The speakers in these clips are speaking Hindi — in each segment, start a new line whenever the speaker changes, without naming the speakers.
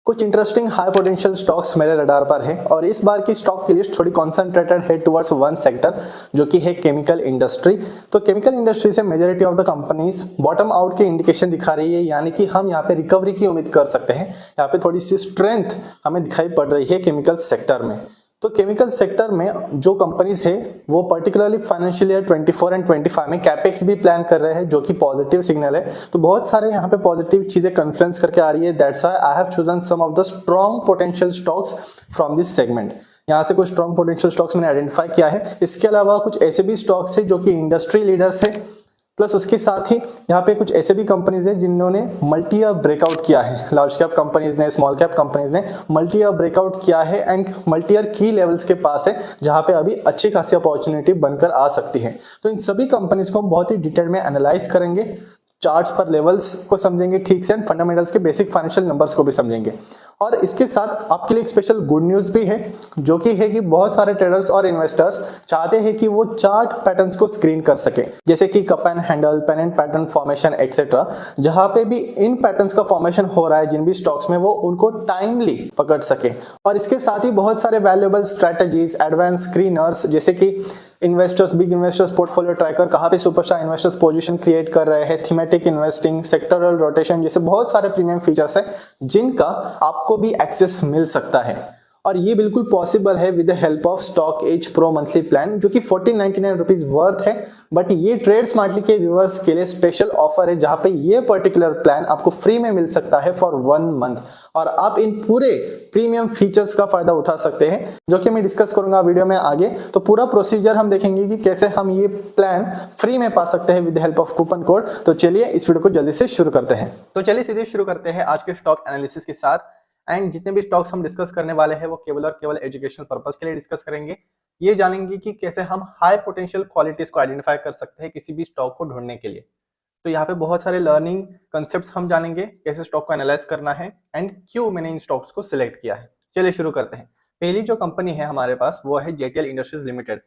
कुछ इंटरेस्टिंग हाई पोटेंशियल स्टॉक्स मेरे रडार पर है और इस बार की स्टॉक की लिस्ट थोड़ी कॉन्सेंट्रेटेड है टुवर्ड्स वन सेक्टर जो कि है केमिकल इंडस्ट्री। तो केमिकल इंडस्ट्री से majority of the companies bottom out की इंडिकेशन दिखा रही है, यानी कि हम यहाँ पे रिकवरी की उम्मीद कर सकते हैं। यहाँ पे थोड़ी सी स्ट्रेंथ हमें दिखाई पड़ रही है केमिकल सेक्टर में। तो केमिकल सेक्टर में जो कंपनीज है वो पर्टिकुलरली फाइनेंशियल ईयर 24 एंड 25 में कैपेक्स भी प्लान कर रहे हैं, जो कि पॉजिटिव सिग्नल है। तो बहुत सारे यहाँ पे पॉजिटिव चीजें कन्फ्लुएंस करके आ रही है। That's why I have chosen some of the strong potential stocks from this segment. यहाँ से कुछ स्ट्रॉन्ग पोटेंशियल स्टॉक्स मैंने आइडेंटिफाई किया है। इसके अलावा कुछ ऐसे भी स्टॉक्स है जो कि इंडस्ट्री लीडर्स है, प्लस उसके साथ ही यहाँ पे कुछ ऐसे भी कंपनीज है जिन्होंने मल्टी ईयर ब्रेकआउट किया है। लार्ज कैप कंपनीज ने, स्मॉल कैप कंपनीज ने मल्टी ईयर ब्रेकआउट किया है एंड मल्टी ईयर की लेवल्स के पास है जहाँ पे अभी अच्छी खासी अपॉर्चुनिटी बनकर आ सकती है। तो इन सभी कंपनीज को हम बहुत ही डिटेल में एनालाइज करेंगे, चार्ट्स पर लेवल्स को समझेंगे ठीक से एंड फंडामेंटल्स के बेसिक फाइनेंशियल नंबर्स को भी समझेंगे। और इसके साथ आपके लिए एक स्पेशल गुड न्यूज भी है, जो कि है कि बहुत सारे ट्रेडर्स और इन्वेस्टर्स चाहते हैं कि वो चार्ट पैटर्न्स को स्क्रीन कर सके, जैसे कि cup and handle, pen and pattern formation etcetera. जहां पे भी इन पैटर्न्स का फॉर्मेशन हो रहा है जिन भी स्टॉक्स में, वो उनको टाइमली पकड़ सके। और इसके साथ ही बहुत सारे वैल्यूएबल स्ट्रेटजीज, एडवांस स्क्रीनर्स, जैसे कि investors, big investors portfolio tracker, कहाँ पे सुपरस्टार इन्वेस्टर्स पोजीशन क्रिएट कर रहे हैं, थीमेटिक इन्वेस्टिंग, सेक्टरल रोटेशन, जैसे बहुत सारे प्रीमियम फीचर्स हैं जिनका आपको भी एक्सेस मिल सकता है। और ये बिल्कुल पॉसिबल है with the help of StockEdge pro monthly plan, जो कि 1499 रुपीज वर्थ है। बट ये ट्रेड स्मार्टली के व्यूअर्स के लिए स्पेशल ऑफर है, जहां पे ये पर्टिकुलर प्लान आपको फ्री में मिल सकता है फॉर 1 मंथ, और आप इन पूरे प्रीमियम फीचर्स का फायदा उठा सकते हैं, जो कि मैं डिस्कस करूंगा वीडियो में आगे। तो पूरा प्रोसीजर हम देखेंगे कि कैसे हम ये प्लान फ्री में पा सकते हैं with help of coupon code. तो चलिए इस वीडियो को जल्दी से शुरू करते हैं। तो चलिए सीधे शुरू करते हैं आज के स्टॉक एनालिसिस के साथ। एंड जितने भी स्टॉक्स हम डिस्कस करने वाले हैं वो केवल और केवल एजुकेशनल पर्पस के लिए डिस्कस करेंगे। ये जानेंगे कि कैसे हम हाई पोटेंशियल क्वालिटीज को आइडेंटिफाई कर सकते हैं किसी भी स्टॉक को ढूंढने के लिए। तो यहाँ पे बहुत सारे लर्निंग कंसेप्ट्स हम जानेंगे, कैसे स्टॉक को एनालाइज करना है एंड क्यों मैंने इन स्टॉक्स को सिलेक्ट किया है। चलिए शुरू करते हैं। पहली जो कंपनी है हमारे पास वो है जेटीएल इंडस्ट्रीज लिमिटेड।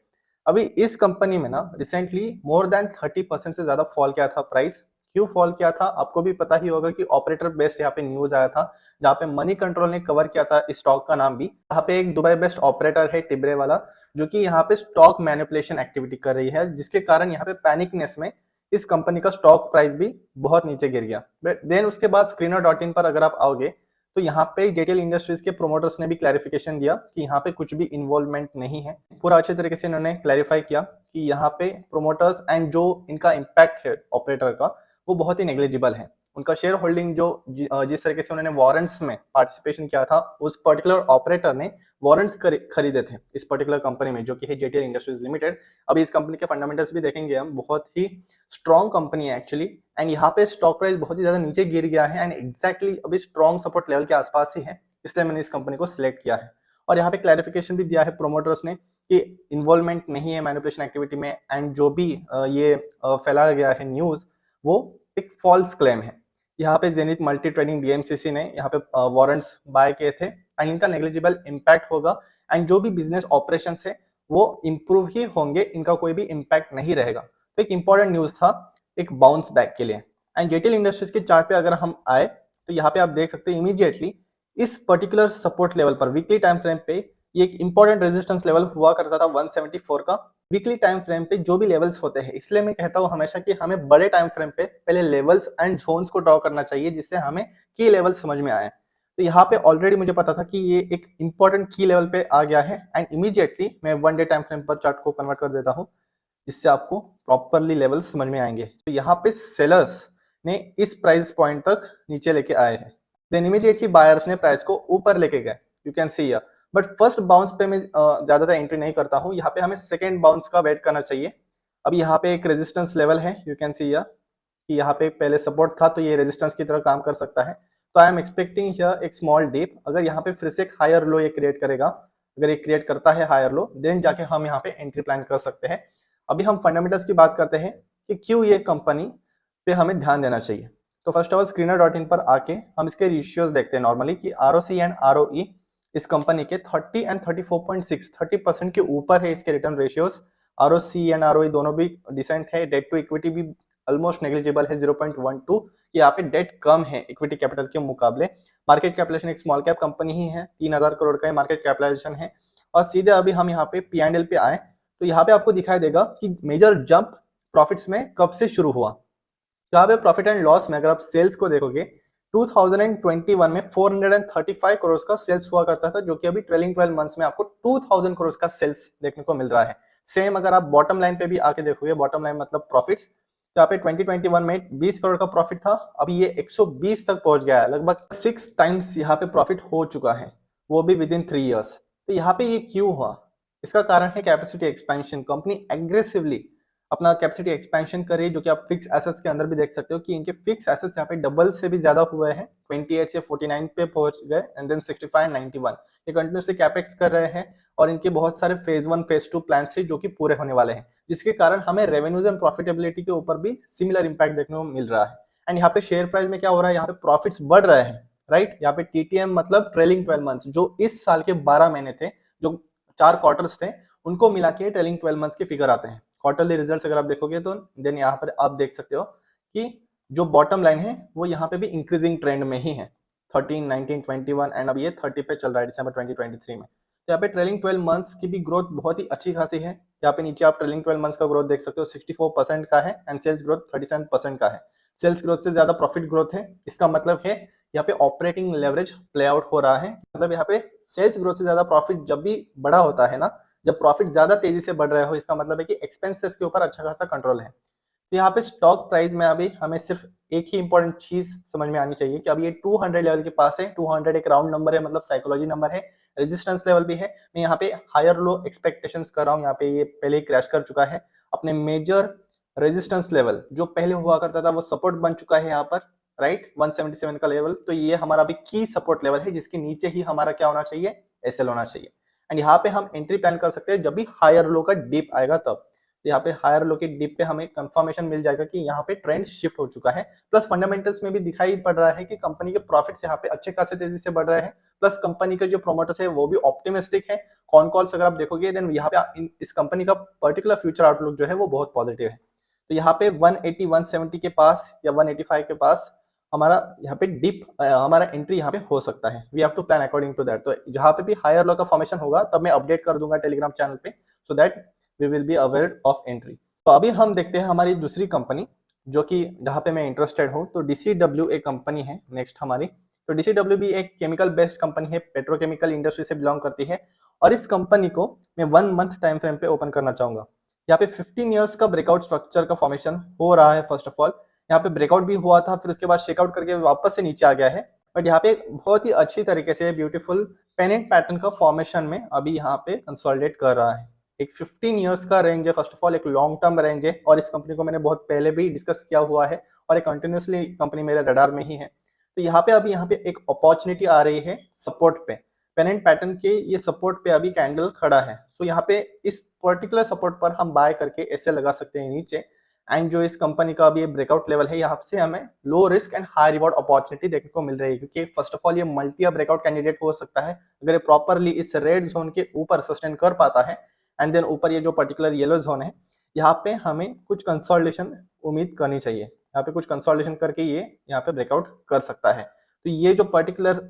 अभी इस कंपनी में ना रिसेंटली मोर देन 30% से ज्यादा फॉल किया था प्राइस। क्यों फॉल किया था आपको भी पता ही होगा कि ऑपरेटर बेस्ड यहाँ पे न्यूज आया था, जहाँ पे मनी कंट्रोल ने कवर किया था इस स्टॉक का नाम भी। यहाँ पे एक दुबई बेस्ड ऑपरेटर है टिब्रे वाला, जो कि यहाँ पे स्टॉक मैनिपुलेशन एक्टिविटी कर रही है, जिसके कारण यहाँ पे पैनिकनेस में इस कंपनी का स्टॉक प्राइस भी बहुत नीचे गिर गया। देन उसके बाद स्क्रीनर.इन पर अगर आप आओगे तो यहाँ पे जेटीएल इंडस्ट्रीज के प्रोमोटर्स ने भी क्लैरिफिकेशन दिया कि यहाँ पे कुछ भी इन्वॉल्वमेंट नहीं है। पूरा अच्छे तरीके से इन्होंने क्लैरिफाई किया कि यहाँ पे प्रोमोटर्स एंड जो इनका इम्पैक्ट है ऑपरेटर का वो बहुत ही नेग्लिजिबल है। उनका शेयर होल्डिंग जो जिस तरीके से उन्होंने वारंट्स में पार्टिसिपेशन किया था, उस पर्टिकुलर ऑपरेटर ने वारंट्स खरीदे थे इस पर्टिकुलर कंपनी में, जो कि है जेटीएल इंडस्ट्रीज लिमिटेड। अभी इस कंपनी के फंडामेंटल्स भी देखेंगे हम, बहुत ही स्ट्रॉन्ग कंपनी है एक्चुअली। एंड यहाँ पे स्टॉक प्राइस बहुत ही ज्यादा नीचे गिर गया है एंड एग्जैक्टली अभी स्ट्रॉन्ग सपोर्ट लेवल के आसपास ही है, इसलिए मैंने इस कंपनी को सिलेक्ट किया है। और यहाँ पे क्लैरिफिकेशन भी दिया है प्रोमोटर्स ने कि इन्वॉल्वमेंट नहीं है मैनिपुलेशन एक्टिविटी में, एंड जो भी ये फैलाया गया है न्यूज वो एक फॉल्स क्लेम है। यहाँ पे जेनिथ मल्टी ट्रेडिंग डीएमसीसी ने यहाँ पे वारंट्स बाय किए थे एंड इनका नेग्लिजिबल इम्पैक्ट होगा एंड जो भी बिजनेस ऑपरेशंस है वो इंप्रूव ही होंगे, इनका कोई भी इम्पैक्ट नहीं रहेगा। तो एक इंपॉर्टेंट न्यूज था एक बाउंस बैक के लिए। एंड जेटीएल इंडस्ट्रीज के चार्ट पे अगर हम आए तो यहाँ पे आप देख सकते हैं इमीडिएटली इस पर्टिकुलर सपोर्ट लेवल पर वीकली टाइम फ्रेम पे ये एक इंपॉर्टेंट रेजिस्टेंस लेवल हुआ करता था 174 का वीकली टाइम फ्रेम पे जो भी लेवल्स होते हैं। इसलिए मैं कहता हूँ हमेशा कि हमें बड़े टाइम फ्रेम पे पहले लेवल्स एंड जोन्स को ड्रॉ करना चाहिए, जिससे हमें की लेवल समझ में आए। तो यहाँ पे ऑलरेडी मुझे पता था कि ये एक इंपॉर्टेंट की लेवल पे आ गया है एंड इमीडिएटली मैं 1 डे टाइम फ्रेम पर चार्ट को कन्वर्ट कर देता हूँ, जिससे आपको प्रॉपरली लेवल समझ में आएंगे। तो यहाँ पे सेलर्स ने इस प्राइस पॉइंट तक नीचे लेके आए हैं, देन इमीडिएटली बायर्स ने प्राइस को ऊपर लेके गए, you can see here. But first bounce पे मैं ज्यादातर एंट्री नहीं करता हूँ, यहाँ पे हमें सेकेंड बाउंस का वेट करना चाहिए। अब यहाँ पे एक रेजिस्टेंस लेवल है, यू कैन सी हियर कि यहाँ पे पहले सपोर्ट था तो ये रेजिस्टेंस की तरह काम कर सकता है। तो आई एम एक्सपेक्टिंग हियर एक स्मॉल डिप। अगर यहाँ पे फिर से एक हायर लो ये क्रिएट करेगा, अगर ये क्रिएट करता है हायर लो, देन जाके हम यहाँ पे एंट्री प्लान कर सकते हैं। अभी हम फंडामेंटल्स की बात करते हैं कि क्यों ये कंपनी पे हमें ध्यान देना चाहिए। तो फर्स्ट ऑफ ऑल स्क्रीनर.इन पर आके हम इसके रेशियोज देखते हैं नॉर्मली कि आरओसी एंड आरओई इस कंपनी के 30 एंड 34.6 30% के ऊपर है इसके return ratios. ROC and ROE दोनों भी डिसेंट है, डेट टू इक्विटी भी ऑलमोस्ट नेग्लिजिबल है 0.12 कि यहाँ पे डेट कम है इक्विटी कैपिटल के मुकाबले। मार्केट कैपिटलाइजेशन एक स्मॉल कैप कंपनी ही है, 3000 करोड़ का मार्केट कैपिटलाइजेशन है। और सीधे अभी हम यहाँ पे P&L पे आए तो यहाँ पे आपको दिखाई देगा कि मेजर जंप प्रॉफिट्स में कब से शुरू हुआ। यहाँ पे प्रॉफिट एंड लॉस में अगर आप सेल्स को देखोगे 2021 में 435 करोड़ का सेल्स हुआ करता था, जो कि अभी ट्रेलिंग 12 मंथ्स में आपको 2000 करोड़ का सेल्स देखने को मिल रहा है। सेम अगर आप बॉटम लाइन पे भी आके देखोगे, बॉटम लाइन मतलब प्रॉफिट्स, तो यहाँ पे 2021 में 20 करोड़ का प्रॉफिट था, अभी ये 120 तक पहुंच गया है, लगभग 6 टाइम्स यहाँ पे प्रॉफिट हो चुका है, वो भी विद इन 3 ईयर्स। तो यहाँ पे ये क्यों हुआ? इसका कारण है कैपेसिटी एक्सपेंशन। कंपनी एग्रेसिवली अपना कैपेसिटी एक्सपेंशन करे, जो कि आप फिक्स एसेट्स के अंदर भी देख सकते हो कि इनके फिक्स एसेट्स यहाँ पे डबल से भी ज्यादा हुए हैं, 28 से 49 पे पहुंच गए एंड देन 65 91। ये कंटिन्यूसली कैपेक्स कर रहे हैं और इनके बहुत सारे फेज 1 फेज 2 प्लान है जो कि पूरे होने वाले हैं, जिसके कारण हमें रेवेन्यूज एंड प्रॉफिटेबिलिटी के ऊपर भी सिमिलर इंपैक्ट देखने को मिल रहा है। एंड यहाँ पे शेयर प्राइस में क्या हो रहा है, यहाँ पे प्रॉफिट्स बढ़ रहे हैं, राइट। यहाँ पे TTM मतलब ट्रेलिंग 12 मंथ्स, जो इस साल के 12 महीने थे, जो 4 क्वार्टर्स थे, उनको मिला के ट्रेलिंग 12 मंथ्स के फिगर आते हैं। क्वार्टरली रिजल्ट्स अगर आप देखोगे तो देन यहाँ पर आप देख सकते हो कि जो बॉटम लाइन है वो यहाँ पे भी इंक्रीजिंग ट्रेंड में ही है, 13, 19, 21 एंड अब ये 30 पे चल रहा है दिसंबर 2023 में। तो यहाँ पे ट्रेलिंग 12 मंथ्स की भी ग्रोथ बहुत ही अच्छी खासी है। यहाँ पे नीचे आप ट्रेलिंग 12 मंथ्स का ग्रोथ देख सकते हो, 64% का है एंड सेल्स ग्रोथ 37% का है। सेल्स ग्रोथ से ज्यादा प्रॉफिट ग्रोथ है, इसका मतलब है यहाँ पे ऑपरेटिंग लेवरेज प्ले आउट हो रहा है। मतलब यहाँ पे सेल्स ग्रोथ से ज्यादा प्रॉफिट जब भी बड़ा होता है ना, जब प्रॉफिट ज्यादा तेजी से बढ़ रहे हो, इसका मतलब है कि एक्सपेंसेस के ऊपर अच्छा खासा कंट्रोल है। तो यहाँ पे स्टॉक प्राइस में अभी हमें सिर्फ एक ही इंपॉर्टेंट चीज समझ में आनी चाहिए कि अभी ये 200 लेवल के पास है। 200 एक राउंड नंबर है, मतलब साइकोलॉजी नंबर है, रेजिस्टेंस लेवल भी है। मैं यहाँ पे हायर लो एक्सपेक्टेशंस कर रहा हूँ। यहाँ पे ये पहले क्रैश कर चुका है अपने मेजर रेजिस्टेंस लेवल, जो पहले हुआ करता था वो सपोर्ट बन चुका है यहाँ पर, राइट, 177 का लेवल। तो ये हमारा अभी की सपोर्ट लेवल है, जिसके नीचे ही हमारा क्या होना चाहिए, SL होना चाहिए। एंड यहाँ पे हम एंट्री प्लान कर सकते हैं जब भी हायर लो का डिप आएगा तब। तो यहाँ पे हायर लो के डिप पे हमें कंफर्मेशन मिल जाएगा कि यहाँ पे ट्रेंड शिफ्ट हो चुका है। प्लस फंडामेंटल्स में भी दिखाई पड़ रहा है कि कंपनी के प्रॉफिट्स यहाँ पे अच्छे खासे तेजी से बढ़ रहे हैं। प्लस कंपनी के जो प्रोमोटर्स है वो भी ऑप्टिमिस्टिक है। कॉन कॉल्स अगर आप देखोगे देन यहाँ पे इस कंपनी का पर्टिकुलर फ्यूचर आउटलुक जो है वो बहुत पॉजिटिव है। तो यहाँ पे 180 170 के पास या 185 के पास हमारा यहाँ पे डिप, हमारा एंट्री यहाँ पे हो सकता है। We have to plan according to that. तो जहाँ पे भी हायर लो का फॉर्मेशन होगा तब मैं अपडेट कर दूंगा टेलीग्राम चैनल पे, so that we will be aware of entry. तो अभी हम देखते हैं हमारी दूसरी कंपनी जो कि जहाँ पे मैं इंटरेस्टेड हूँ। तो DCW एक कंपनी है नेक्स्ट हमारी। तो DCW भी एक केमिकल बेस्ड कंपनी है, पेट्रोकेमिकल इंडस्ट्री से बिलोंग करती है। और इस कंपनी को मैं 1 मंथ टाइम फ्रेम पे ओपन करना चाहूंगा। यहाँ पे 15 ईयर्स का ब्रेकआउट स्ट्रक्चर का फॉर्मेशन हो रहा है। फर्स्ट ऑफ ऑल यहाँ पे ब्रेकआउट भी हुआ था, फिर उसके बाद शेकआउट करके वापस से नीचे आ गया है। बट यहाँ पे बहुत ही अच्छी तरीके से ब्यूटीफुल पेनेंट पैटर्न का फॉर्मेशन में अभी यहाँ पे कंसोलिडेट कर रहा है। एक 15 ईयर्स का रेंज है, फर्स्ट ऑफ ऑल एक लॉन्ग टर्म रेंज है। और इस कंपनी को मैंने बहुत पहले भी डिस्कस किया हुआ है और एक कंटिन्यूसली कंपनी मेरे रडार में ही है। तो यहाँ पे अभी यहाँ पे एक अपॉर्चुनिटी आ रही है सपोर्ट पे, पेनेंट पैटर्न के ये सपोर्ट पे अभी कैंडल खड़ा है। सो यहाँ पे इस पर्टिकुलर सपोर्ट पर हम बाय करके ऐसे लगा सकते हैं नीचे। एंड जो इस कंपनी का अभी ब्रेकआउट लेवल है, यहाँ से हमें low risk and high reward opportunity देखने को मिल रही है, क्योंकि फर्स्ट ऑफ ऑल ये मल्टी ब्रेकआउट कैंडिडेट हो सकता है अगर ये प्रॉपरली इस रेड जोन के ऊपर सस्टेन कर पाता है। एंड देन ऊपर ये जो पर्टिकुलर येलो जोन है, यहाँ पे हमें कुछ कंसोलिडेशन उम्मीद करनी चाहिए। यहाँ पे कुछ कंसोलिडेशन करके ये यहाँ पे ब्रेकआउट कर सकता है। तो ये जो पर्टिकुलर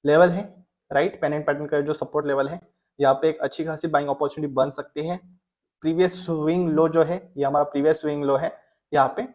लेवल है, राइट, पेनेंट पैटर्न का जो सपोर्ट लेवल है, यहाँ पे एक अच्छी खासी बाइंग अपॉर्चुनिटी बन सकती है। प्रीवियस स्विंग लो जो है, ये हमारा प्रीवियस स्विंग लो है, यहाँ पे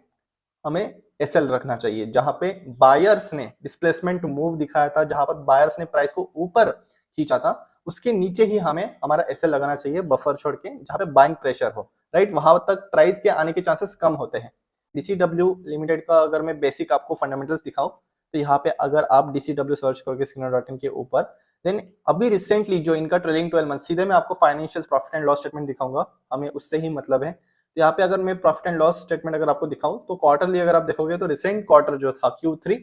हमें SL रखना चाहिए। जहां पे बायर्स ने डिस्प्लेसमेंट मूव दिखाया था, जहां पर बायर्स ने प्राइस को ऊपर खींचा था, उसके नीचे ही हमें हमारा SL लगाना चाहिए बफर छोड़ के, जहां पे बाइंग प्रेशर हो, राइट, वहां तक प्राइस के आने के चांसेस कम होते हैं। DCW लिमिटेड का अगर मैं बेसिक आपको फंडामेंटल्स दिखाऊं तो यहाँ पे अगर आप DCW सर्च करोगे Skinner.in के ऊपर, देन अभी रिसेंटली जो इनका ट्रेलिंग 12 मंथ, सीधे मैं आपको financial profit and loss statement दिखाऊंगा, हमें उससे ही मतलब है। तो यहाँ पे अगर मैं प्रॉफिट एंड लॉस स्टेटमेंट अगर आपको दिखाऊं तो क्वार्टरली अगर आप देखोगे तो रिसेंट क्वार्टर जो था Q3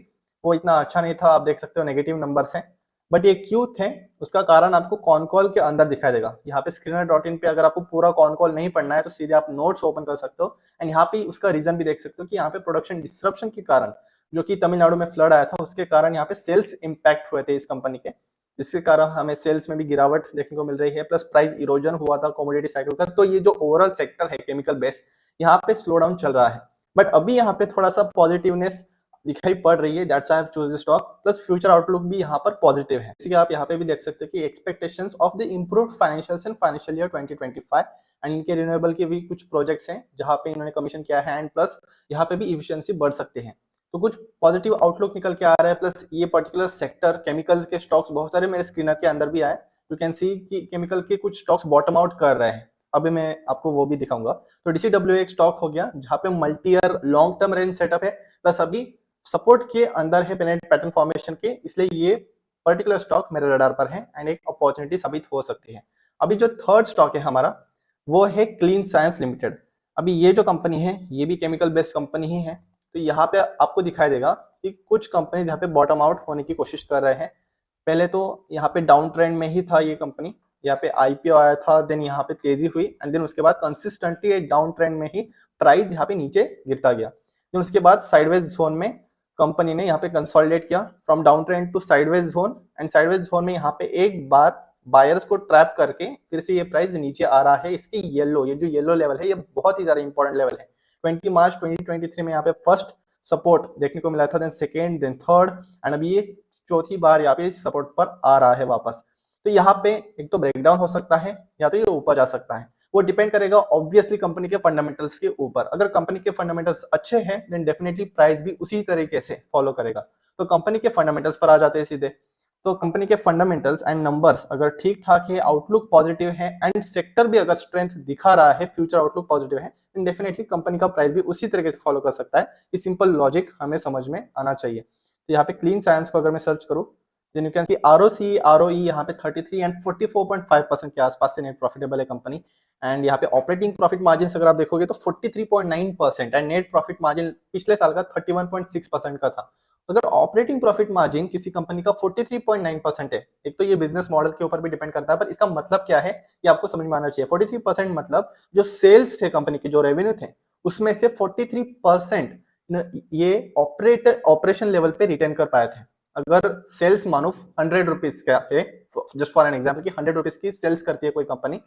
वो इतना अच्छा नहीं था, आप देख सकते हो नेगेटिव नंबर्स हैं। बट ये क्यों थे उसका कारण आपको कॉन कॉल के अंदर दिखाई देगा। यहाँ पे Skinner.in पे अगर आपको पूरा कॉन कॉल नहीं पढ़ना है तो सीधे आप नोट्स ओपन कर सकते हो। एंड यहाँ पे उसका रीजन भी देख सकते हो कि यहाँ पे प्रोडक्शन डिस्ट्रप्शन के कारण, जो कि तमिलनाडु में फ्लड आया था, उसके कारण यहाँ पे सेल्स इंपैक्ट हुए थे इस कंपनी के, जिसके कारण हमें सेल्स में भी गिरावट देखने को मिल रही है। प्लस प्राइस इरोजन हुआ था कमोडिटी साइकिल का। तो ये जो ओवरऑल सेक्टर है केमिकल बेस, यहाँ पे स्लो डाउन चल रहा है। बट अभी यहाँ पे थोड़ा सा पॉजिटिवनेस दिखाई पड़ रही है, that's I have choose the stock, plus future outlook भी यहाँ पर पॉजिटिव है। इसी आप यहाँ पे भी देख सकते हो कि expectations of the improved financials in financial year 2025 and इनके रिन्यूएबल के भी कुछ प्रोजेक्ट्स हैं जहाँ पे इन्होंने कमीशन किया है, एंड प्लस यहाँ पे भी इफिशियंसी बढ़ सकते हैं। तो कुछ पॉजिटिव आउटलुक निकल के आ रहा है, प्लस ये पर्टिकुलर सेक्टर केमिकल्स के स्टॉक्स बहुत सारे मेरे स्क्रीनर के अंदर भी आए, यू कैन सी कि केमिकल के कुछ स्टॉक्स बॉटम आउट कर रहे हैं। अभी मैं आपको वो भी दिखाऊंगा। तो DCWA एक स्टॉक हो गया जहाँ पे multi year long term range setup है, प्लस अभी सपोर्ट के अंदर है पेनेट पैटर्न फॉर्मेशन के, इसलिए ये पर्टिकुलर स्टॉक मेरे रडार पर है एंड एक अपॉर्चुनिटी साबित हो सकती है। अभी जो थर्ड स्टॉक है हमारा वो है क्लीन साइंस लिमिटेड। अभी ये जो कंपनी है ये भी केमिकल बेस्ड कंपनी ही है। तो यहाँ पे आपको दिखाई देगा कि कुछ कंपनी यहाँ पे बॉटम आउट होने की कोशिश कर रहे हैं। पहले तो यहाँ पे डाउन ट्रेंड में ही था ये कंपनी, यहाँ पे IPO आया था, देन यहाँ पे तेजी हुई एंड देन उसके बाद कंसिस्टेंटली एक डाउन ट्रेंड में ही प्राइस यहाँ पे नीचे गिरता गया। देन उसके बाद साइडवेज जोन में कंपनी ने यहाँ पे कंसोलिडेट किया from down trend to sideways zone, and sideways zone में यहाँ पे एक बार बायर्स को ट्रैप करके फिर से ये प्राइस नीचे आ रहा है। इसकी ये जो येलो लेवल है ये बहुत ही ज्यादा इंपॉर्टेंट लेवल है। 20 मार्च 2023 में यहाँ पे फर्स्ट सपोर्ट देखने को मिला था, then second, then third, and अभी ये चौथी बार यहाँ पे इस सपोर्ट पर आ रहा है वापस। तो यहाँ पे एक तो ब्रेकडाउन हो सकता है या तो ये ऊपर जा सकता है, वो डिपेंड करेगा ऑब्वियसली कंपनी के फंडामेंटल्स के ऊपर। अगर कंपनी के फंडामेंटल्स अच्छे हैं देन डेफिनेटली प्राइस भी उसी तरीके से फॉलो करेगा। तो कंपनी के फंडामेंटल्स पर आ जाते हैं सीधे। तो कंपनी के फंडामेंटल्स एंड नंबर्स अगर ठीक ठाक है, आउटलुक पॉजिटिव है एंड सेक्टर भी अगर स्ट्रेंथ दिखा रहा है, फ्यूचर आउटलुक पॉजिटिव है, देन डेफिनेटली कंपनी का प्राइस भी उसी तरीके से फॉलो कर सकता है। ये सिंपल लॉजिक हमें समझ में आना चाहिए। तो यहाँ पे क्लीन साइंस को अगर मैं सर्च करूँ then you can see ROC ROE यहाँ पे 33 एंड 44.5% के आसपास से नेट प्रॉफिटेबल है कंपनी। एंड यहाँ पे ऑपरेटिंग प्रॉफिट मार्जिन अगर आप देखोगे तो 43.9% एंड नेट प्रॉफिट मार्जिन पिछले साल का 31.6% का था। अगर ऑपरेटिंग प्रॉफिट मार्जिन किसी कंपनी का 43.9% है, एक तो ये बिजनेस मॉडल के ऊपर भी डिपेंड करता है, पर इसका मतलब क्या है ये आपको समझ में आना चाहिए। 43% मतलब जो सेल्स थे कंपनी के, जो रेवेन्यू थे, उसमें से 43% ये ऑपरेशन लेवल पे रिटर्न कर पाए थे। अगर सेल्स मानो 100 रुपीज का है, जस्ट फॉर एन एग्जाम्पल कि 100 रुपीज की सेल्स करती है कोई company,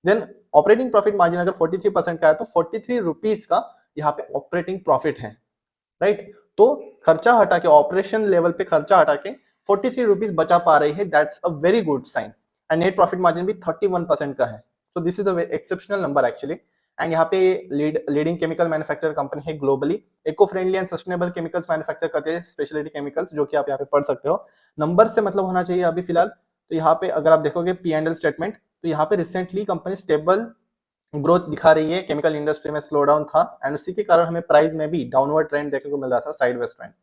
then operating profit margin अगर 43% का है तो 43 रुपीज का यहाँ पे ऑपरेटिंग प्रॉफिट है, राइट। तो खर्चा हटा के, ऑपरेशन लेवल पे खर्चा हटा के 43 रुपीज बचा पा रही है, that's a very good sign. And net profit margin भी 31% का है, तो this is a exceptional number actually. And यहाँ पे लीडिंग केमिकल मैन्युफैक्चर कंपनी है globally, eco friendly and sustainable chemicals manufacture करते हैं, स्पेशलिटी केमिकल्स, जो कि आप यहाँ पे पढ़ सकते हो। नंबर से मतलब होना चाहिए अभी फिलहाल। तो यहाँ पे अगर आप देखोगे P&L स्टेटमेंट, तो यहाँ पे रिसेंटली कंपनी स्टेबल ग्रोथ दिखा रही है, केमिकल इंडस्ट्री में स्लो डाउन था एंड उसी के कारण हमें प्राइस में भी डाउनवर्ड ट्रेंड देखने को मिल रहा था, साइडवेज ट्रेंड।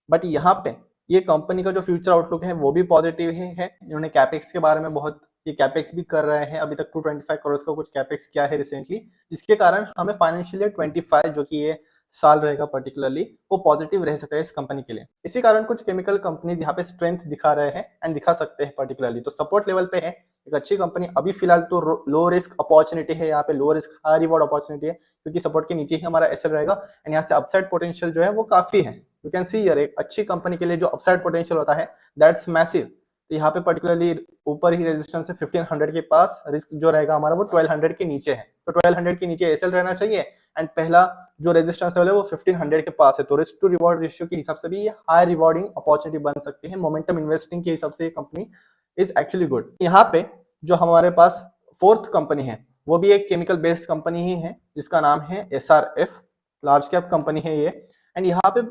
बट यहाँ पे ये कंपनी का जो फ्यूचर आउटलुक है वो भी पॉजिटिव है। इन्होंने कैपेक्स के बारे में बहुत, ये कैपेक्स भी कर रहे हैं, अभी तक 225 करोड़ का कुछ कैपेक्स किया है रिसेंटली, जिसके कारण हमें फाइनेंशियल ईयर 25 जो कि ये साल रहेगा पर्टिकुलरली, वो पॉजिटिव रह सकता है इस कंपनी के लिए। इसी कारण कुछ केमिकल कंपनीज यहाँ पे स्ट्रेंथ दिखा रहे हैं एंड दिखा सकते हैं पर्टिकुलरली। तो सपोर्ट लेवल पे है एक अच्छी कंपनी। अभी फिलहाल तो लो रिस्क अपॉर्चुनिटी है, यहाँ पे low risk high reward opportunity है, क्योंकि सपोर्ट के नीचे ही हमारा एसएल रहेगा एंड यहाँ से अपसाइड पोटेंशियल जो है वो काफी है। यू कैन सी हियर, एक अच्छी कंपनी के लिए जो अपसाइड पोटेंशियल होता है दैट्स मैसिव। तो यहाँ पे पर्टिकुलरली ऊपर ही रेजिस्टेंस है 1500 के पास, रिस्क जो रहेगा हमारा वो 1200 के नीचे है, तो 1200 के नीचे एसएल रहना चाहिए एंड पहला जो रेजिस्टेंस लेवल है वो 1500 के पास है। तो रिस्क टू रिवॉर्ड रेशियो के हिसाब से भी ये हाई रिवॉर्डिंग अपॉर्चुनिटी बन सकती है। मोमेंटम इन्वेस्टिंग के हिसाब से ये कंपनी इज एक्चुअली गुड। यहाँ पे जो हमारे पास फोर्थ कंपनी है वो भी एक केमिकल बेस्ड कंपनी ही है, जिसका नाम है SRF, लार्ज कैप कंपनी है ये। एंड यहाँ पे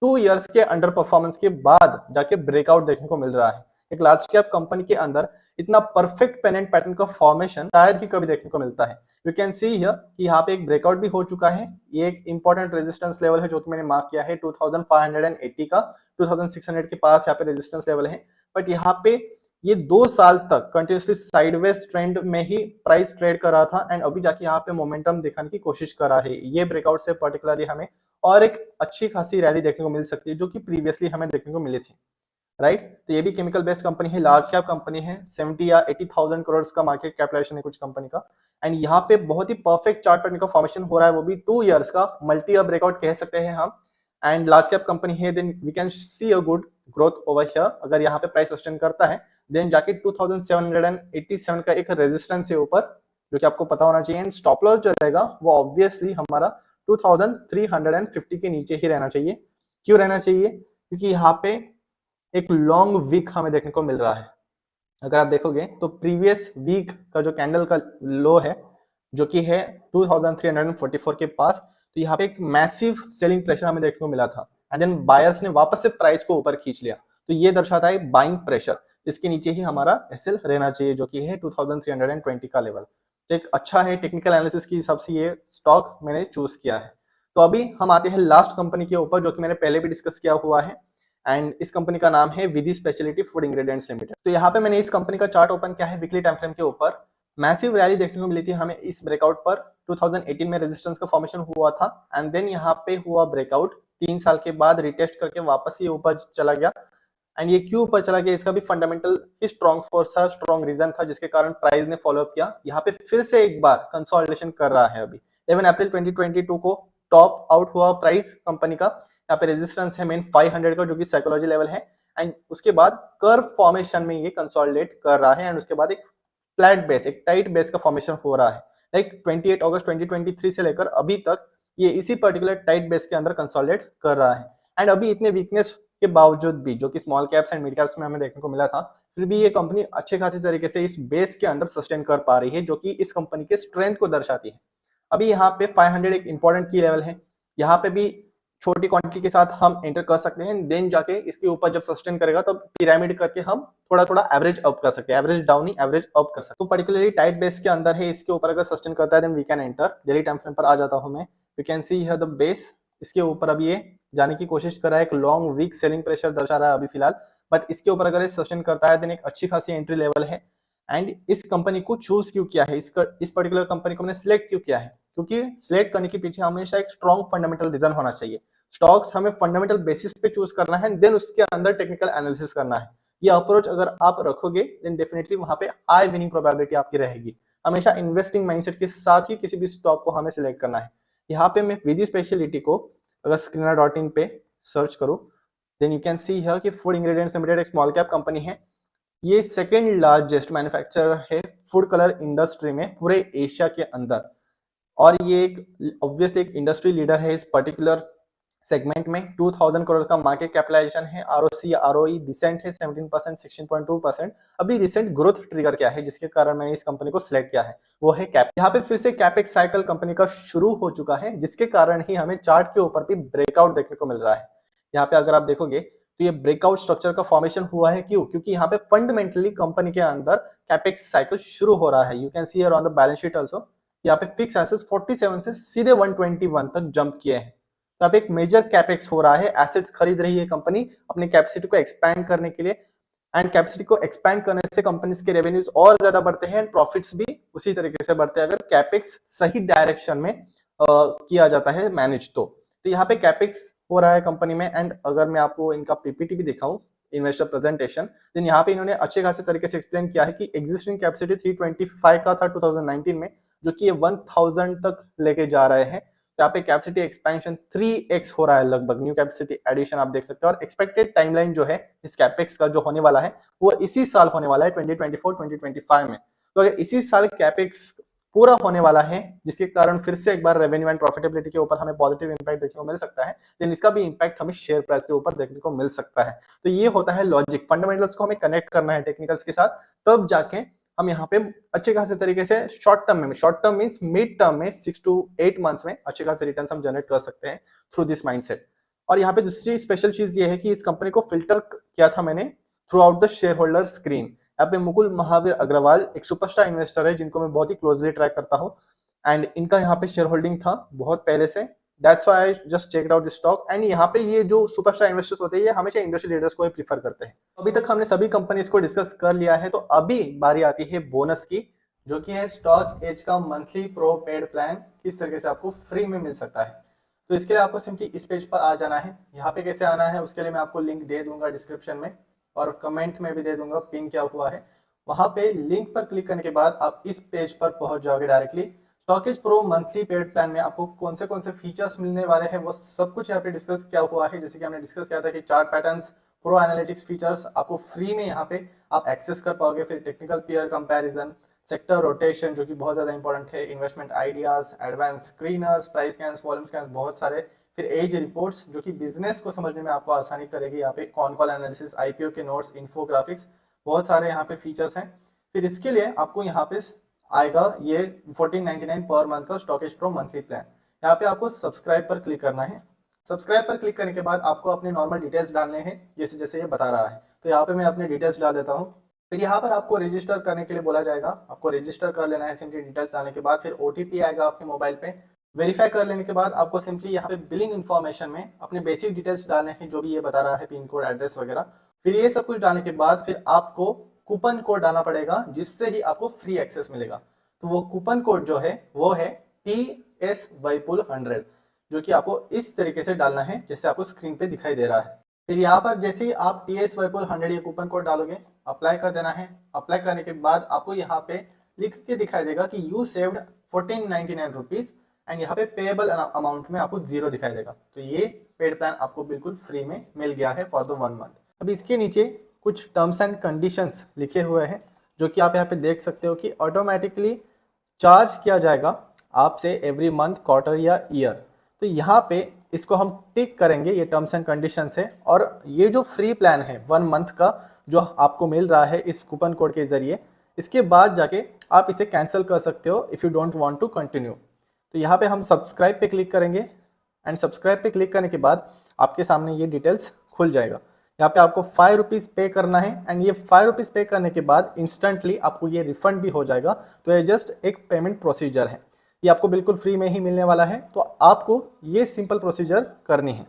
2 इयर्स के अंडर परफॉर्मेंस के बाद जाके ब्रेकआउट देखने को मिल रहा है। एक लार्ज कैप कंपनी के अंदर इतना परफेक्ट पेनेंट पैटर्न का फॉर्मेशन शायद ही कभी देखने को मिलता है। यू कैन सी हियर कि यहाँ पे एक ब्रेकआउट भी हो चुका है। ये एक इंपॉर्टेंट रेजिस्टेंस लेवल है जो कि मैंने मार्क किया है 2580 का, 2600 के पास यहाँ पे रेजिस्टेंस लेवल है। बट यहाँ पे ये 2 साल तक कंटिन्यूसली साइडवेज ट्रेंड में ही प्राइस ट्रेड कर रहा था एंड अभी जाके यहाँ पे मोमेंटम दिखाने की कोशिश कर रहा है। ये ब्रेकआउट से पर्टिकुलरली हमें और एक अच्छी खासी रैली देखने को मिल सकती है जो कि प्रीवियसली हमें देखने को मिली थी, राइट। तो ये भी केमिकल बेस्ड कंपनी है, लार्ज कैप कंपनी है, 70 या 80,000 करोड़ का मार्केट कैपिटलाइजेशन है कुछ कंपनी का। एंड यहाँ पे बहुत ही परफेक्ट चार्ट पैटर्न का फॉर्मेशन हो रहा है, वो भी 2 इयर्स का मल्टी ईयर ब्रेकआउट कह सकते हैं हम। एंड लार्ज कैप कंपनी है, then we can see a good growth over here. अगर यहाँ पे प्राइस सस्टेन करता है देन जाके 2787 का एक रेजिस्टेंस है ऊपर, जो कि आपको पता होना चाहिए। एंड स्टॉप लॉस जो रहेगा वो ऑब्वियसली हमारा 2350 के नीचे ही रहना चाहिए। क्यों रहना चाहिए? क्योंकि यहाँ पे एक लॉन्ग वीक हमें देखने को मिल रहा है। अगर आप देखोगे तो प्रीवियस वीक का जो कैंडल का लो है जो कि है 2344 के पास, तो यहाँ पे एक मैसिव सेलिंग प्रेशर हमें देखने को मिला था एंड देन बायर्स ने वापस से प्राइस को ऊपर खींच लिया, तो ये दर्शाता है बाइंग प्रेशर। इसके नीचे ही हमारा एसएल रहना चाहिए जो कि है 2320 का लेवल। तो एक अच्छा है, टेक्निकल एनालिसिस के हिसाब से ये स्टॉक मैंने चूज किया है। तो अभी हम आते हैं लास्ट कंपनी के ऊपर जो कि मैंने पहले भी डिस्कस किया हुआ है एंड इस कंपनी का नाम है विधि स्पेशलिटी फूड इंग्रेडिएंट्स लिमिटेड। तो यहाँ पे मैंने इस कंपनी का चार्ट ओपन किया है वीकली टाइम फ्रेम के ऊपर। मैसिव रैली देखने को मिली थी हमें इस ब्रेकआउट पर। 2018 में रेजिस्टेंस का फॉर्मेशन हुआ था एंड देन यहाँ पे हुआ ब्रेकआउट, 3 साल के बाद रिटेस्ट करके वापस ये ऊपर चला गया। एंड ये क्यों ऊपर चला गया, इसका भी फंडामेंटल ही स्ट्रॉन्ग फोर्स था, स्ट्रॉन्ग रीजन था जिसके कारण प्राइस ने फॉलो अप किया। यहाँ पे फिर से एक बार कंसोलिडेशन कर रहा है। अभी 11 अप्रैल 2022 को टॉप आउट हुआ प्राइस कंपनी का। यहाँ पे रेजिस्टेंस है मेन 500 का जो कि साइकोलॉजी लेवल है एंड उसके बाद कर्व फॉर्मेशन में ये कंसोलिडेट कर रहा है एंड उसके बाद एक फ्लैट बेस, एक टाइट बेस का फॉर्मेशन हो रहा है। लाइक 28 अगस्त 2023 से लेकर अभी तक ये इसी पर्टिकुलर टाइट बेस के अंदर कंसोलिडेट कर रहा है एंड अभी इतने वीकनेस के बावजूद भी जो कि small caps and mid caps में हमें देखने को मिला था, फिर भी ये कंपनी अच्छे खासी तरीके से इस बेस के अंदर सस्टेन कर पा रही है जो कि इस कंपनी के स्ट्रेंथ को दर्शाती है। अभी यहाँ पे 500 एक इंपॉर्टेंट की लेवल है, यहाँ पे भी छोटी क्वांटिटी के साथ हम एंटर कर सकते हैं, देन जाके इसके ऊपर जब सस्टेन करेगा तब पिरामिड करके हम थोड़ा थोड़ा एवरेज अप कर सकते हैं, एवरेज डाउन ही एवरेज अप कर सकते हैं। तो पर्टिकुलरली टाइट बेस के अंदर है, इसके ऊपर अगर सस्टेन करता है then we can enter. Daily time frame पर आ जाता हूं मैं, you can see here the base, इसके ऊपर अब ये जाने की कोशिश कर रहा है, एक लॉन्ग वीक सेलिंग प्रेशर दर्शा रहा है अभी फिलहाल, बट इसके ऊपर अगर ये सस्टेन करता है देन एक अच्छी खासी एंट्री लेवल है। एंड इस कंपनी को चूज क्यों किया है, इस पर्टिकुलर कंपनी को मैंने सिलेक्ट क्यों किया है, क्योंकि सिलेक्ट करने के पीछे हमेशा एक स्ट्रॉन्ग फंडामेंटल रीजन होना चाहिए। स्टॉक्स हमें फंडामेंटल बेसिस पे चूज करना है, देन उसके अंदर टेक्निकल एनालिसिस करना है। ये अप्रोच अगर आप रखोगे देन डेफिनेटली वहां पे हाई विनिंग प्रोबेबिलिटी आपकी रहेगी। हमेशा इन्वेस्टिंग माइंडसेट के साथ ही किसी भी स्टॉक को हमें सिलेक्ट करना है। यहाँ पे मैं विधि स्पेशलिटी को अगर screener.in पे सर्च करूं then you can see here कि फूड इंग्रेडिएंट्स लिमिटेड एक स्मॉल कैप कंपनी है। ये सेकेंड लार्जेस्ट मैन्युफैक्चरर है फूड कलर इंडस्ट्री में पूरे एशिया के अंदर, और ये एक ऑब्वियसली एक इंडस्ट्री लीडर है इस पर्टिकुलर सेगमेंट में। 2000 करोड़ का मार्केट कैपिटलाइजेशन है, आरओसी आरओई डिसेंट है 17%, 16.2%। अभी रिसेंट ग्रोथ ट्रिगर क्या है जिसके कारण मैंने इस कंपनी को सिलेक्ट किया है, वो है कैप। यहाँ पे फिर से कैपेक्स साइकिल कंपनी का शुरू हो चुका है जिसके कारण ही हमें चार्ट के ऊपर भी ब्रेकआउट देखने को मिल रहा है। यहाँ पे अगर आप देखोगे तो ये ब्रेकआउट स्ट्रक्चर का फॉर्मेशन हुआ है, क्यों? क्योंकि यहाँ पे फंडामेंटली कंपनी के अंदर कैपेक्स साइकिल शुरू हो रहा है। You can see here on the balance sheet also, यहाँ पे फिक्स एसेट्स 47 से सीधे 121 तक जंप किए हैं। तो अब एक मेजर कैपेक्स हो रहा है, एसेट्स खरीद रही है कंपनी अपनी कैपेसिटी को एक्सपैंड करने के लिए एंड कैपेसिटी को एक्सपैंड करने से कंपनीज के रेवेन्यूज और ज्यादा बढ़ते हैं एंड प्रॉफिट्स भी उसी तरीके से बढ़ते हैं अगर कैपेक्स सही डायरेक्शन में किया जाता है मैनेज। तो यहाँ पे कैपेक्स हो रहा है कंपनी में। एंड अगर मैं आपको इनका पीपीटी भी दिखाऊं, इन्वेस्टर प्रेजेंटेशन, देन यहाँ पे इन्होंने अच्छे खासे तरीके से एक्सप्लेन किया है कि एग्जिस्टिंग कैपेसिटी 325 का था 2019 में, जो कि ये 1000 तक लेके जा रहे हैं। यहाँ पे कैपेसिटी एक्सपेंशन 3x हो रहा है लगभग, न्यू कैपेसिटी एडिशन आप देख सकते हो। और एक्सपेक्टेड टाइमलाइन जो है इस कैपेक्स का जो होने वाला है वो इसी साल होने वाला है 2024-2025 में। तो अगर इसी साल कैपेक्स पूरा होने वाला है जिसके कारण फिर से एक बार रेवेन्यू एंड प्रॉफिटेबिलिटी के ऊपर हमें पॉजिटिव इंपैक्ट देखने को मिल सकता है, देन इसका भी इंपैक्ट हमें शेयर प्राइस के ऊपर देखने को मिल सकता है। तो ये होता है लॉजिक, फंडामेंटल्स को हमें कनेक्ट करना है टेक्निकल्स के साथ, तब जाके हम यहाँ पे अच्छे खासे तरीके से short term means mid term में 6 to 8 मंथ्स में अच्छे खासे रिटर्न्स हम जनरेट कर सकते हैं थ्रू दिस माइंडसेट। और यहाँ पे दूसरी स्पेशल चीज ये है कि इस कंपनी को फिल्टर किया था मैंने through out the share holder screen. यहाँ पे मुकुल महावीर अग्रवाल एक सुपरस्टार इन्वेस्टर है जिनको मैं बहुत ही क्लोजली ट्रैक करता हूँ एंड इनका यहाँ पे शेयर होल्डिंग था बहुत पहले से, that's why I just checked out this stock. And यहाँ पे ये जो सुपरस्टार इन्वेस्टर्स होते हैं ये हमेशा इंडस्ट्री लीडर्स को ही प्रीफर करते हैं। अभी तक हमने सभी कंपनीज को डिस्कस कर लिया है, तो अभी बारी आती है बोनस की, जो कि है स्टॉक एज का मंथली प्रो पेड प्लान किस तरीके से आपको फ्री में मिल सकता है। तो इसके लिए आपको सिंपली इस पेज पर आ जाना है। यहाँ पे कैसे आना है उसके लिए मैं आपको लिंक दे दूंगा डिस्क्रिप्शन में और कमेंट में भी दे दूंगा पिन क्या हुआ है। वहां पे लिंक पर क्लिक करने के बाद आप इस पेज पर पहुंच जाओगे directly. Stockage pro monthly paid plan में आपको कौन से फीचर्स मिलने वाले हैं वो सब कुछ यहाँ पे डिस्कस किया हुआ है। जैसे कि हमने डिस्कस किया था कि chart patterns, pro analytics features आपको फ्री में यहाँ पे आप एक्सेस कर पाओगे, फिर technical pair comparison, sector rotation जो कि बहुत ज़्यादा इंपॉर्टेंट है, investment ideas, advance screeners, price scans, volume scans, बहुत सारे, फिर एज रिपोर्ट्स जो कि बिजनेस को समझने में आपको आसानी करेगी। यहाँ पे कॉन कॉल एनालिसिस, आईपीओ के नोट्स, इन्फोग्राफिक्स, बहुत सारे यहाँ पे फीचर्स हैं। फिर इसके लिए आपको यहाँ पे आएगा ये 1499 पर मंथ का स्टॉकेज प्रो मंथली प्लान। यहाँ पे आपको सब्सक्राइब पर क्लिक करना है। सब्सक्राइब पर क्लिक करने के बाद आपको अपने नॉर्मल डिटेल्स डालने हैं जैसे जैसे ये बता रहा है। तो यहाँ पे मैं अपने डिटेल्स डाल देता हूँ। फिर यहाँ पर आपको रजिस्टर करने के लिए बोला जाएगा, आपको रजिस्टर कर लेना है सिंपली डिटेल्स डालने के बाद। फिर ओटीपी आएगा आपके मोबाइल पे। वेरीफाई कर लेने के बाद आपको सिंपली यहाँ पे बिलिंग इन्फॉर्मेशन में अपने बेसिक डिटेल्स डालने हैं, जो भी ये बता रहा है, पिन कोड, एड्रेस वगैरह। फिर ये सब कुछ डालने के बाद फिर आपको कूपन कोड डालना पड़ेगा, जिससे ही आपको फ्री एक्सेस मिलेगा। तो वो कूपन कोड जो है वो है TS Vipul 100, जो कि आपको इस तरीके से डालना है जैसे आपको स्क्रीन पे दिखाई दे रहा है। फिर यहाँ पर जैसे ही आप TS Vipul 100 ये कूपन कोड डालोगे, अप्लाई कर देना है। अप्लाई करने के बाद आपको यहाँ पे लिख के दिखाई देगा कि यू सेव्ड 1499 रुपीज एंड यहाँ पे पेएबल अमाउंट में आपको 0 दिखाई देगा। तो ये पेड प्लान आपको बिल्कुल फ्री में मिल गया है फॉर द 1 मंथ। अब इसके नीचे कुछ टर्म्स एंड कंडीशंस लिखे हुए हैं, जो कि आप यहाँ पे देख सकते हो कि ऑटोमेटिकली चार्ज किया जाएगा आपसे एवरी मंथ, क्वार्टर या ईयर। तो यहाँ पे इसको हम टिक करेंगे, ये टर्म्स एंड कंडीशंस है। और ये जो फ्री प्लान है 1 मंथ का जो आपको मिल रहा है इस कूपन कोड के जरिए, इसके बाद जाके आप इसे कैंसिल कर सकते हो if you don't want to continue. तो यहाँ पे हम सब्सक्राइब पे क्लिक करेंगे एंड सब्सक्राइब पे क्लिक करने के बाद आपके सामने ये डिटेल्स खुल जाएगा। यहाँ पे आपको 5 रुपीज़ पे करना है एंड ये 5 रुपीज़ पे करने के बाद इंस्टेंटली आपको ये रिफंड भी हो जाएगा। तो ये जस्ट एक पेमेंट प्रोसीजर है, ये आपको बिल्कुल फ्री में ही मिलने वाला है। तो आपको ये सिंपल प्रोसीजर करनी है।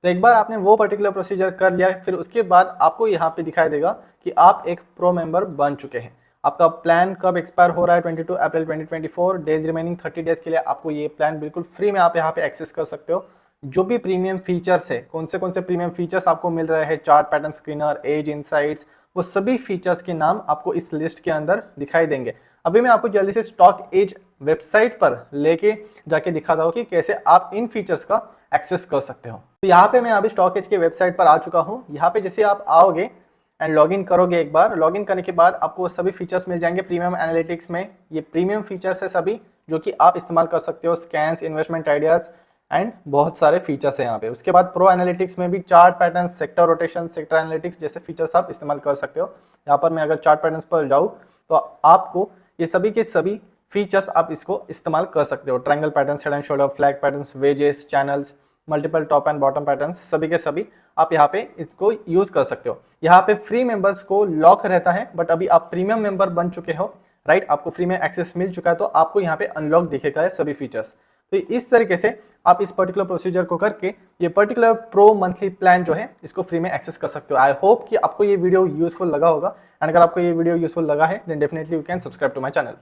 तो एक बार आपने वो पर्टिकुलर प्रोसीजर कर लिया, फिर उसके बाद आपको यहाँ पे दिखाई देगा कि आप एक प्रो मेंबर बन चुके हैं। आपका प्लान कब एक्सपायर हो रहा है, 22 अप्रैल 2024, डेज रिमेनिंग 30 डेज के लिए आपको ये प्लान बिल्कुल फ्री में आप यहाँ पे एक्सेस कर सकते हो। जो भी प्रीमियम फीचर्स है, कौन से प्रीमियम फीचर्स आपको मिल रहे हैं, chart pattern screener, edge insights, वो सभी फीचर्स के नाम आपको इस लिस्ट के अंदर दिखाई देंगे। अभी मैं आपको जल्दी से स्टॉक एज वेबसाइट पर लेके जाके दिखाता हूँ कि कैसे आप इन फीचर्स का एक्सेस कर सकते हो। तो यहाँ पे मैं अभी स्टॉक एज के वेबसाइट पर आ चुका हूँ। यहाँ पे जैसे आप आओगे एंड लॉगिन करोगे, एक बार लॉगिन करने के बाद आपको सभी फीचर्स मिल जाएंगे प्रीमियम एनालिटिक्स में। ये प्रीमियम फीचर्स है सभी जो कि आप इस्तेमाल कर सकते हो, स्कैन्स, इन्वेस्टमेंट आइडियाज एंड बहुत सारे फीचर्स है यहाँ पे। उसके बाद प्रो एनालिटिक्स में भी chart pattern, sector rotation, sector analytics जैसे फीचर्स आप इस्तेमाल कर सकते हो। यहाँ पर मैं अगर चार्ट पैटर्न्स पर जाऊँ तो आपको ये सभी के सभी फीचर्स आप इसको इस्तेमाल कर सकते हो। Triangle patterns, head and shoulder, flag patterns, wages, channels, multiple top and bottom patterns, सभी के सभी आप यहाँ पे इसको यूज कर सकते हो। यहाँ पे फ्री मेंबर्स को लॉक रहता है, बट अभी आप प्रीमियम मेंबर बन चुके हो, राइट, आपको फ्री में एक्सेस मिल चुका है, तो आपको यहाँ पे अनलॉक दिखेगा है सभी फीचर्स। तो इस तरीके से आप इस पर्टिकुलर प्रोसीजर को करके ये पर्टिकुलर प्रो मंथली प्लान जो है इसको फ्री में एक्सेस कर सकते हो। आई होप कि आपको ये वीडियो यूजफुल लगा होगा, एंड अगर आपको ये वीडियो यूजफुल लगा है then definitely you can subscribe to my channel.